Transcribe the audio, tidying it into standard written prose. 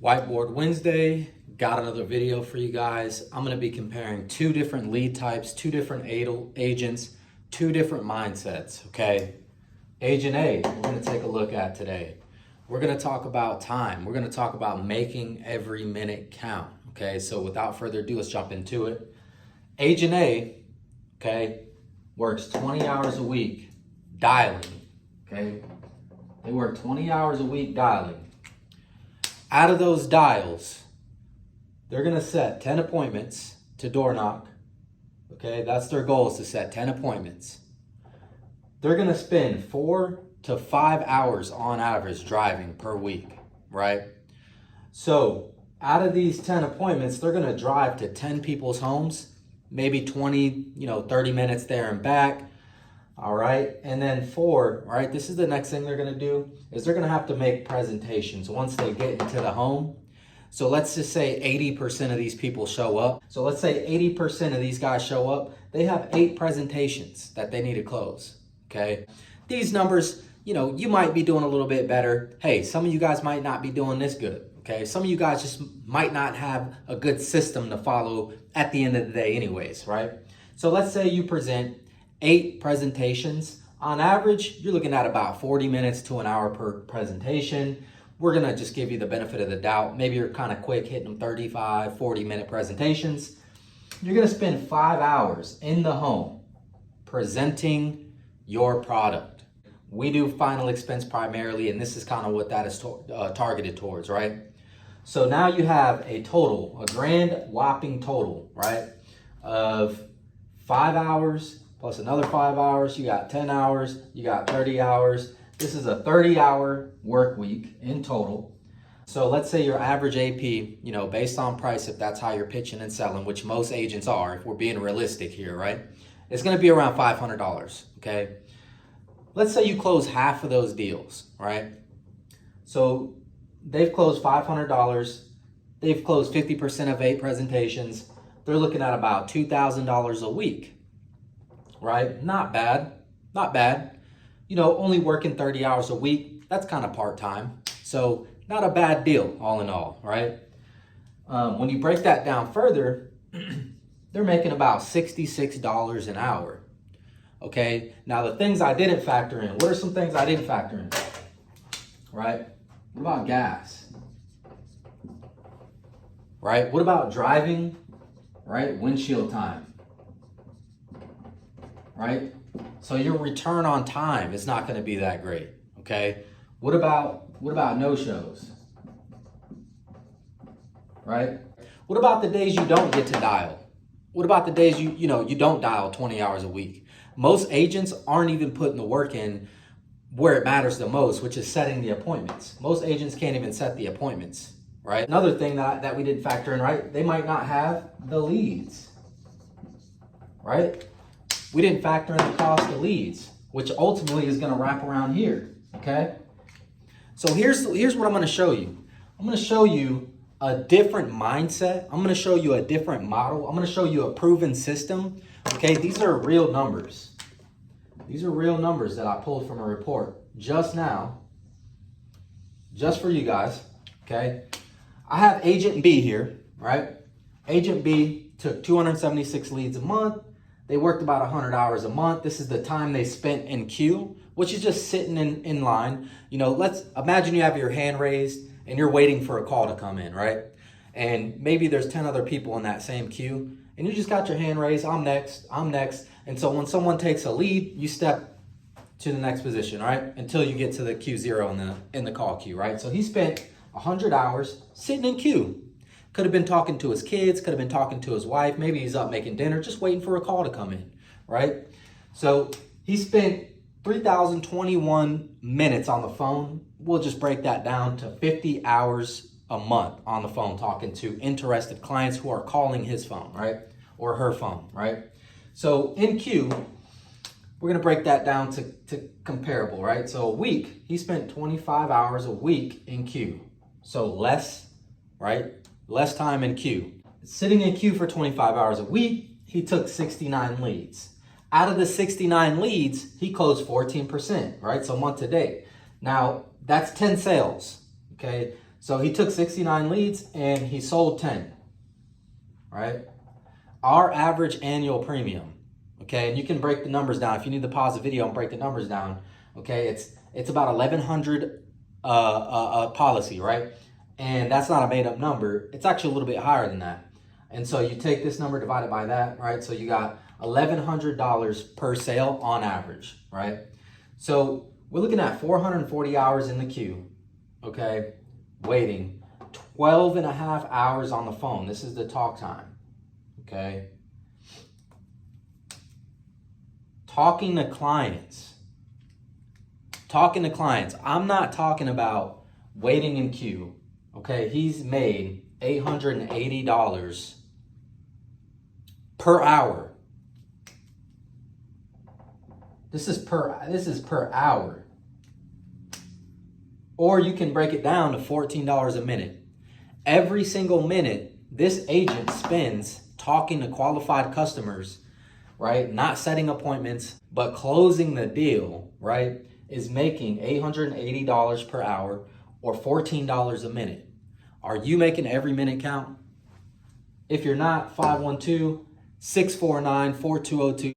Whiteboard Wednesday, got another video for you guys. I'm going to be comparing two different lead types, two different agents, two different mindsets, okay? Agent A, we're going to take a look at today. We're going to talk about time. We're going to talk about making every minute count, okay? So without further ado, let's jump into it. Agent A, okay, works 20 hours a week dialing, okay? They work 20 hours a week dialing. Out of those dials, they're going to set 10 appointments to door knock. Okay, that's their goal, is to set 10 appointments. They're going to spend 4 to 5 hours on average driving per week, right? So out of these 10 appointments, they're going to drive to 10 people's homes, maybe 20, 30 minutes there and back. All right, and then 4, all right, this is the next thing they're gonna do, is they're gonna have to make presentations once they get into the home. So let's just say 80% of these people show up. So let's say 80% of these guys show up. They have 8 presentations that they need to close, okay? These numbers, you might be doing a little bit better. Hey, some of you guys might not be doing this good, okay? Some of you guys just might not have a good system to follow at the end of the day anyways, right? So let's say you present 8 presentations. On average, you're looking at about 40 minutes to an hour per presentation. We're gonna just give you the benefit of the doubt. Maybe you're kind of quick hitting them 35, 40-minute presentations. You're gonna spend 5 hours in the home presenting your product. We do final expense primarily, and this is kind of what that is targeted towards, right? So now you have a grand whopping total, right, of 5 hours, plus another 5 hours, you got 10 hours, you got 30 hours. This is a 30-hour work week in total. So let's say your average AP, based on price, if that's how you're pitching and selling, which most agents are, if we're being realistic here, right? It's gonna be around $500, okay? Let's say you close half of those deals, right? So they've closed $500, they've closed 50% of 8 presentations. They're looking at about $2,000 a week. Right? Not bad. Not bad. Only working 30 hours a week. That's kind of part-time. So not a bad deal, all in all, right? When you break that down further, they're making about $66 an hour. Okay? Now, the things I didn't factor in. What are some things I didn't factor in? Right? What about gas? Right? What about driving? Right? Windshield time. Right? So your return on time is not going to be that great, okay? What about no-shows? Right? What about the days you don't get to dial? What about the days you don't dial 20 hours a week? Most agents aren't even putting the work in where it matters the most, which is setting the appointments. Most agents can't even set the appointments, right? Another thing that we didn't factor in, right? They might not have the leads, right? We didn't factor in the cost of leads, which ultimately is going to wrap around here, okay? So here's what I'm going to show you. I'm going to show you a different mindset. I'm going to show you a different model. I'm going to show you a proven system, okay? These are real numbers. These are real numbers that I pulled from a report just now, just for you guys, okay? I have Agent B here, right? Agent B took 276 leads a month. They worked about 100 hours a month. This is the time they spent in queue, which is just sitting in line. Let's imagine you have your hand raised and you're waiting for a call to come in, right? And maybe there's 10 other people in that same queue and you just got your hand raised, I'm next. And so when someone takes a lead, you step to the next position, right? Until you get to the Q0 in the call queue, right? So he spent 100 hours sitting in queue. Could have been talking to his kids, could have been talking to his wife. Maybe he's up making dinner, just waiting for a call to come in, right? So he spent 3,021 minutes on the phone. We'll just break that down to 50 hours a month on the phone talking to interested clients who are calling his phone, right? Or her phone, right? So in queue, we're gonna break that down to comparable, right? So a week, he spent 25 hours a week in queue. So less, right? Less time in queue. Sitting in queue for 25 hours a week, he took 69 leads. Out of the 69 leads, he closed 14%, right? So month to date. Now, that's 10 sales, okay? So he took 69 leads and he sold 10, right? Our average annual premium, okay, and you can break the numbers down. If you need to pause the video and break the numbers down, okay, it's about 1,100 policy, right? And that's not a made up number. It's actually a little bit higher than that. And so you take this number divided by that, right? So you got $1,100 per sale on average, right? So we're looking at 440 hours in the queue, okay, waiting, 12 and a half hours on the phone. This is the talk time, okay? Talking to clients. I'm not talking about waiting in queue, okay? He's made $880 per hour. This is per hour. Or you can break it down to $14 a minute. Every single minute this agent spends talking to qualified customers, right? Not setting appointments, but closing the deal, right? Is making $880 per hour or $14 a minute. Are you making every minute count? If you're not, 512-649-4202.